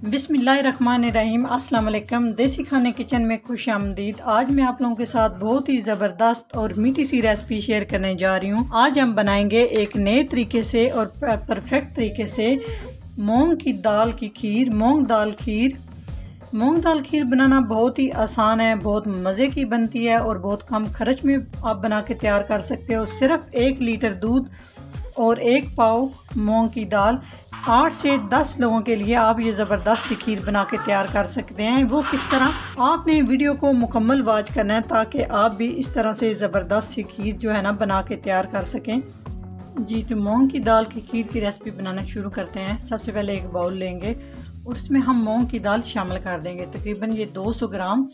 बिस्मिल्लाहिर्रहमानिर्रहीम। अस्सलाम वालेकुम। देसी खाने किचन में खुश आमदीद। आज मैं आप लोगों के साथ बहुत ही ज़बरदस्त और मीठी सी रेसिपी शेयर करने जा रही हूँ। आज हम बनाएंगे एक नए तरीके से और परफेक्ट तरीके से मूंग की दाल की खीर, मूंग दाल खीर। मूंग दाल खीर बनाना बहुत ही आसान है, बहुत मज़े की बनती है और बहुत कम खर्च में आप बना के तैयार कर सकते हो। सिर्फ 1 लीटर दूध और 1 पाव मूंग की दाल, 8 से 10 लोगों के लिए आप ये ज़बरदस्त सी खीर बना के तैयार कर सकते हैं। वो किस तरह, आपने वीडियो को मुकम्मल वॉच करना है ताकि आप भी इस तरह से ज़बरदस्त सी खीर जो है ना बना के तैयार कर सकें। जी, तो मूंग की दाल की खीर की रेसिपी बनाना शुरू करते हैं। सबसे पहले एक बाउल लेंगे और इसमें हम मूंग की दाल शामिल कर देंगे। तकरीबन ये 200 ग्राम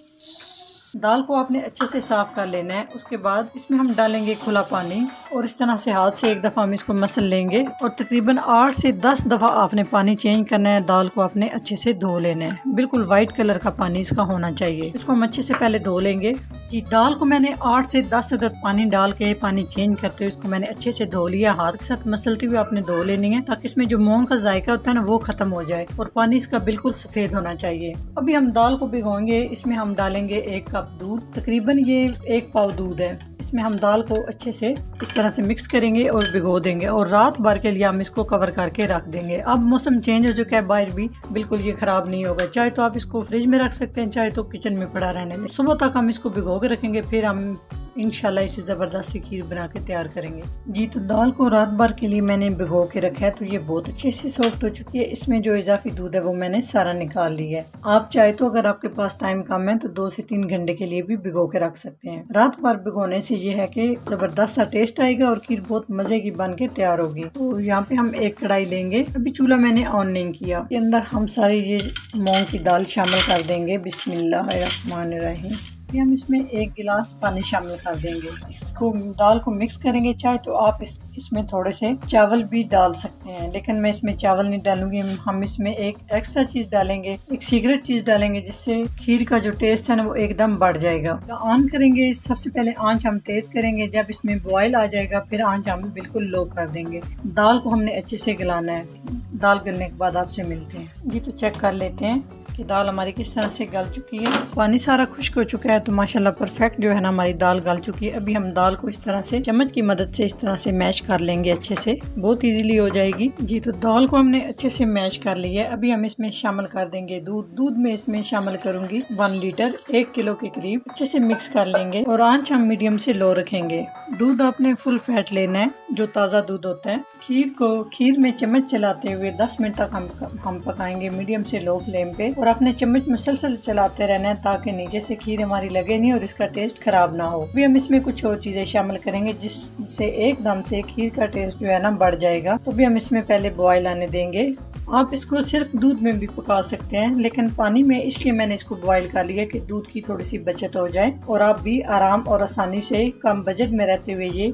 दाल को आपने अच्छे से साफ़ कर लेना है। उसके बाद इसमें हम डालेंगे खुला पानी और इस तरह से हाथ से एक दफ़ा हम इसको मसल लेंगे और तकरीबन 8 से 10 दफ़ा आपने पानी चेंज करना है। दाल को आपने अच्छे से धो लेना है, बिल्कुल वाइट कलर का पानी इसका होना चाहिए। इसको हम अच्छे से पहले धो लेंगे। जी, दाल को मैंने 8 से 10 अदद पानी डाल के पानी चेंज करते हुए इसको मैंने अच्छे से धो लिया। हाथ के साथ मसलते हुए आपने धो लेनी है ताकि इसमें जो मूंग का जायका होता है ना वो खत्म हो जाए और पानी इसका बिल्कुल सफेद होना चाहिए। अभी हम दाल को भिगोएंगे। इसमें हम डालेंगे 1 कप दूध, तकरीबन ये 1 पाव दूध है। इसमें हम दाल को अच्छे से इस तरह से मिक्स करेंगे और भिगो देंगे और रात भर के लिए हम इसको कवर करके रख देंगे। अब मौसम चेंज हो चुका है, बाहर भी बिल्कुल ये खराब नहीं होगा। चाहे तो आप इसको फ्रिज में रख सकते हैं, चाहे तो किचन में पड़ा रहने दें। सुबह तक हम इसको भिगो के रखेंगे, फिर हम इंशाल्लाह इसे ज़बरदस्त सी खीर बना के तैयार करेंगे। जी, तो दाल को रात भर के लिए मैंने भिगो के रखा है, तो ये बहुत अच्छे से सॉफ्ट हो चुकी है। इसमें जो इजाफी दूध है वो मैंने सारा निकाल लिया है। आप चाहे तो अगर आपके पास टाइम कम है तो 2 से 3 घंटे के लिए भी भिगो के रख सकते हैं। रात भर भिगोने से ये है कि ज़बरदस्त सा टेस्ट आएगा और खीर बहुत मजे की बन के तैयार होगी। तो यहाँ पे हम एक कढ़ाई लेंगे। अभी चूल्हा मैंने ऑन नहीं किया। के अंदर हम सारी ये मूंग की दाल शामिल कर देंगे। बिस्मिल्लाहिर्रहमानिर्रहीम। फिर हम इसमें 1 गिलास पानी शामिल कर देंगे। इसको दाल को मिक्स करेंगे। चाहे तो आप इसमें थोड़े से चावल भी डाल सकते हैं, लेकिन मैं इसमें चावल नहीं डालूंगी। हम इसमें एक एक्स्ट्रा चीज़ डालेंगे, एक सीक्रेट चीज़ डालेंगे जिससे खीर का जो टेस्ट है ना वो एकदम बढ़ जाएगा। तो ऑन करेंगे। सबसे पहले आंच हम तेज करेंगे। जब इसमें बॉयल आ जाएगा फिर आंच हम बिल्कुल लो कर देंगे। दाल को हमने अच्छे से गलाना है। दाल गलने के बाद आपसे मिलते हैं। जी, तो चेक कर लेते हैं कि दाल हमारी किस तरह से गल चुकी है। पानी सारा खुश्क हो चुका है, तो माशाल्लाह परफेक्ट जो है ना हमारी दाल गल चुकी है। अभी हम दाल को इस तरह से चम्मच की मदद से इस तरह से मैश कर लेंगे, अच्छे से, बहुत इजीली हो जाएगी। जी, तो दाल को हमने अच्छे से मैश कर लिया है। अभी हम इसमें शामिल कर देंगे दूध। दूध में इसमें शामिल करूंगी 1 लीटर, 1 किलो के करीब। अच्छे से मिक्स कर लेंगे और आंच हम मीडियम से लो रखेंगे। दूध आपने फुल फैट लेना है, जो ताज़ा दूध होता है। खीर में चम्मच चलाते हुए 10 मिनट तक हम पकाएंगे मीडियम से लो फ्लेम पे, और अपने चम्मच मुसलसल चलाते रहना है ताकि नीचे से खीर हमारी लगे नहीं और इसका टेस्ट खराब ना हो। अभी हम इसमें कुछ और चीजें शामिल करेंगे जिससे एकदम से खीर का टेस्ट जो है ना बढ़ जाएगा। तो भी हम इसमें पहले बॉयल आने देंगे। आप इसको सिर्फ दूध में भी पका सकते हैं, लेकिन पानी में इसलिए मैंने इसको बॉईल कर लिया कि दूध की थोड़ी सी बचत हो जाए और आप भी आराम और आसानी से कम बजट में रहते हुए ये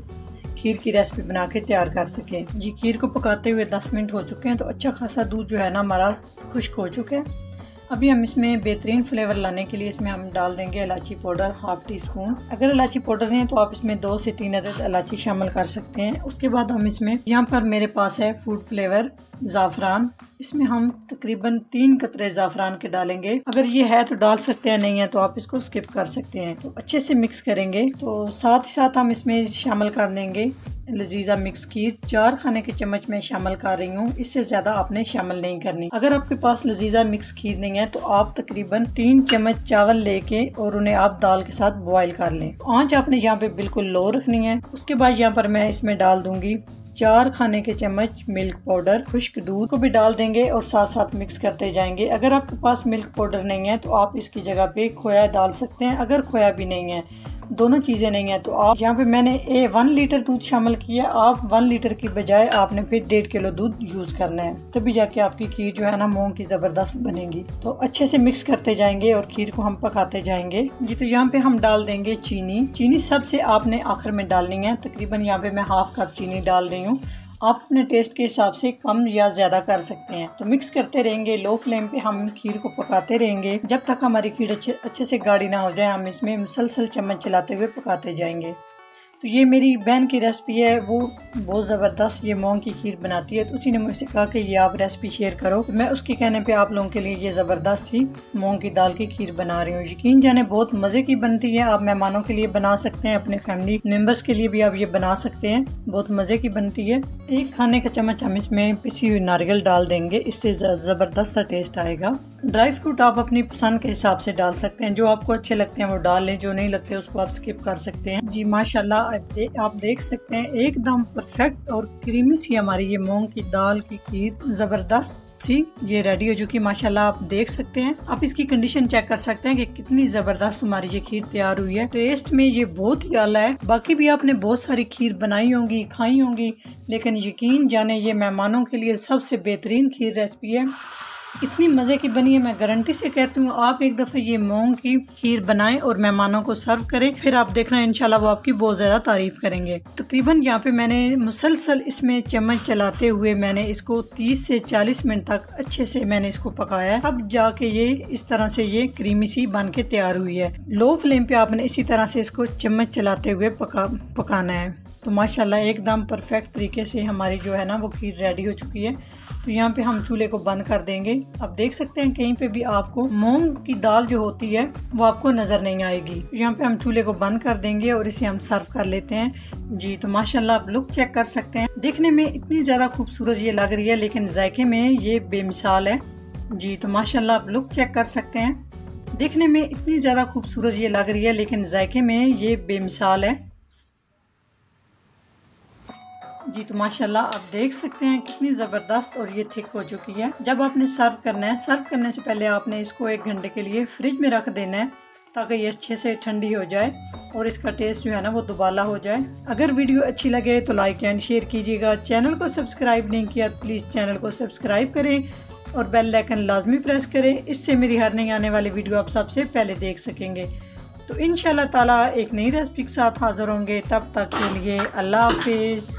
खीर की रेसिपी बना के तैयार कर सकें। जी, खीर को पकाते हुए 10 मिनट हो चुके हैं, तो अच्छा खासा दूध जो है ना हमारा खुश्क हो चुका है। अभी हम इसमें बेहतरीन फ्लेवर लाने के लिए इसमें हम डाल देंगे इलायची पाउडर, 1/2 टीस्पून। अगर इलायची पाउडर नहीं है तो आप इसमें 2 से 3 अदद इलायची शामिल कर सकते हैं। उसके बाद हम इसमें, यहाँ पर मेरे पास है फूड फ्लेवर ज़ाफ़रान, इसमें हम तकरीबन 3 कतरे ज़ाफ़रान के डालेंगे। अगर ये है तो डाल सकते हैं, नहीं है तो आप इसको स्किप कर सकते हैं। तो अच्छे से मिक्स करेंगे। तो साथ ही साथ हम इसमें शामिल कर देंगे लजीजा मिक्स खीर। 4 खाने के चम्मच में शामिल कर रही हूँ, इससे ज्यादा आपने शामिल नहीं करनी। अगर आपके पास लजीजा मिक्स खीर नहीं है तो आप तकरीबन 3 चम्मच चावल लेके और उन्हें आप दाल के साथ बॉईल कर लें। आंच आपने यहाँ पे बिल्कुल लो रखनी है। उसके बाद यहाँ पर मैं इसमें डाल दूंगी 4 खाने के चम्मच मिल्क पाउडर। खुश्क दूध को भी डाल देंगे और साथ साथ मिक्स करते जाएंगे। अगर आपके पास मिल्क पाउडर नहीं है तो आप इसकी जगह पे खोया डाल सकते हैं। अगर खोया भी नहीं है, दोनों चीज़ें नहीं है, तो आप यहाँ पे मैंने 1 लीटर दूध शामिल किया। आप 1 लीटर की बजाय आपने फिर 1.5 किलो दूध यूज करना है, तभी जाके आपकी खीर जो है ना मूंग की ज़बरदस्त बनेगी। तो अच्छे से मिक्स करते जाएंगे और खीर को हम पकाते जाएंगे। जी, तो यहाँ पे हम डाल देंगे चीनी। चीनी सबसे आपने आखिर में डालनी है। तकरीबन यहाँ पे मैं 1/2 कप चीनी डाल रही हूँ। आप अपने टेस्ट के हिसाब से कम या ज़्यादा कर सकते हैं। तो मिक्स करते रहेंगे। लो फ्लेम पे हम खीर को पकाते रहेंगे जब तक हमारी खीर अच्छे से गाढ़ी ना हो जाए। हम इसमें मुसलसल चम्मच चलाते हुए पकाते जाएंगे। तो ये मेरी बहन की रेसिपी है, वो बहुत ज़बरदस्त ये मूंग की खीर बनाती है। तो उसी ने मुझसे कहा कि ये आप रेसिपी शेयर करो। तो मैं उसके कहने पे आप लोगों के लिए ये ज़बरदस्त ही मूंग की दाल की खीर बना रही हूँ। यकीन जाने बहुत मज़े की बनती है। आप मेहमानों के लिए बना सकते हैं, अपने फैमिली मेम्बर्स के लिए भी आप ये बना सकते हैं। बहुत मज़े की बनती है। 1 खाने का चम्मच हम इसमें पिसी हुई नारियल डाल देंगे, इससे ज़बरदस्त सा टेस्ट आएगा। ड्राई फ्रूट आप अपनी पसंद के हिसाब से डाल सकते हैं, जो आपको अच्छे लगते हैं वो डाल लें, जो नहीं लगते उसको आप स्किप कर सकते हैं। जी माशाल्लाह आप देख सकते हैं एकदम परफेक्ट और क्रीमी सी हमारी ये मूंग की दाल की खीर ज़बरदस्त सी ये रेडी हो चुकी है। माशाल्लाह आप देख सकते हैं, आप इसकी कंडीशन चेक कर सकते हैं कि कितनी ज़बरदस्त हमारी ये खीर तैयार हुई है। टेस्ट में ये बहुत ही आला है। बाकी भी आपने बहुत सारी खीर बनाई होंगी, खाई होंगी, लेकिन यकीन जाने ये मेहमानों के लिए सबसे बेहतरीन खीर रेसिपी है। इतनी मज़े की बनी है, मैं गारंटी से कहती हूँ। आप एक दफ़ा ये मूंग की खीर बनाएं और मेहमानों को सर्व करें, फिर आप देखना इंशाल्लाह वो आपकी बहुत ज़्यादा तारीफ़ करेंगे। तकरीबन यहाँ पे मैंने मुसलसल इसमें चम्मच चलाते हुए मैंने इसको 30 से 40 मिनट तक अच्छे से मैंने इसको पकाया। अब जाके ये इस तरह से ये क्रीमी सी बन के तैयार हुई है। लो फ्लेम पे आपने इसी तरह से इसको चम्मच चलाते हुए पकाना है। तो माशाल्लाह एकदम परफेक्ट तरीके से हमारी जो है ना वो खीर रेडी हो चुकी है। तो यहाँ पे हम चूल्हे को बंद कर देंगे। आप देख सकते हैं कहीं पे भी आपको मूंग की दाल जो होती है वो आपको नज़र नहीं आएगी। तो यहाँ पे हम चूल्हे को बंद कर देंगे और इसे हम सर्व कर लेते हैं। जी तो माशाल्लाह आप लुक चेक कर सकते हैं, देखने में इतनी ज़्यादा खूबसूरत ये लग रही है, लेकिन जायके में ये बेमिसाल है। जी तो माशाल्लाह आप लुक चेक कर सकते हैं, देखने में इतनी ज़्यादा खूबसूरत ये लग रही है, लेकिन जायके में ये बेमिसाल है। जी तो माशाल्लाह आप देख सकते हैं कितनी ज़बरदस्त और ये थिक हो चुकी है। जब आपने सर्व करना है, सर्व करने से पहले आपने इसको 1 घंटे के लिए फ्रिज में रख देना है, ताकि ये अच्छे से ठंडी हो जाए और इसका टेस्ट जो है ना वो दुबाला हो जाए। अगर वीडियो अच्छी लगे तो लाइक एंड शेयर कीजिएगा। चैनल को सब्सक्राइब नहीं किया तो प्लीज़ चैनल को सब्सक्राइब करें और बेल आइकन लाजमी प्रेस करें, इससे मेरी हर नई आने वाली वीडियो आप सबसे पहले देख सकेंगे। तो इंशाल्लाह ताला एक नई रेसिपी के साथ हाज़िर होंगे, तब तक के लिए अल्लाह हाफिज़।